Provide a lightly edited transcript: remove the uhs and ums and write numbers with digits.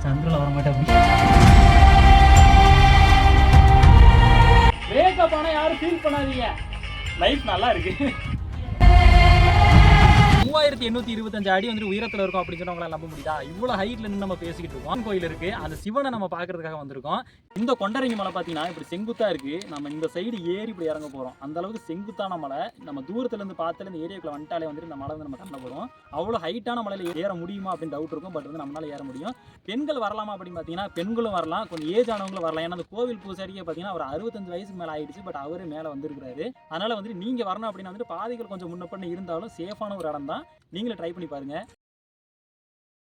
சந்திரல வர மாட்டேன். பிரேக்கப் ஆனா யாரும் ஃபீல் பண்ணாதீங்க, லைஃப் நல்லா இருக்கு. 3825 அடி வந்து உயரத்தில் இருக்கும் அப்படின்னு சொன்னவங்களாம் நம்ப முடியுதா? இவ்வளோ ஹைட்ல இருந்து நம்ம பேசிக்கிட்டு இருக்கோம். கோயில் இருக்கு, அந்த சிவனை நம்ம பார்க்கறதுக்காக வந்திருக்கோம். இந்த கொண்டரங்கி மலை பார்த்தீங்கன்னா இப்படி செங்குத்தா இருக்கு. நம்ம இந்த சைடு ஏறி இப்படி இறங்க போறோம். அந்த அளவுக்கு செங்குத்தான மலை. நம்ம தூரத்துல இருந்து பார்த்தாலே இந்த ஏரியாக்குள்ள வந்துட்டாலே வந்து இந்த மலை வந்து நம்ம கண்ணில் போறோம். அவ்வளோ ஹைட்டான மலையில ஏற முடியுமா அப்படின்னு டவுட் இருக்கும். பட் வந்து நம்மளால ஏற முடியும். பெண்கள் வரலாமா அப்படின்னு பார்த்தீங்கன்னா பெண்களும் வரலாம், கொஞ்சம் ஏஜ் ஆனவங்களும் வரலாம். ஏன்னா அந்த கோவில் பூசாரியே பார்த்தீங்கன்னா அவர் 65 வயசுக்கு மேலே ஆயிடுச்சு. பட் அவரே மேலே வந்திருக்காரு. அதனால வந்து நீங்க வரணும் அப்படின்னு வந்துட்டு பாதைகள் கொஞ்சம் முன்ன பண்ணி இருந்தாலும் சேஃபான ஒரு இடம் தான். நீங்களும் ட்ரை பண்ணி பாருங்க.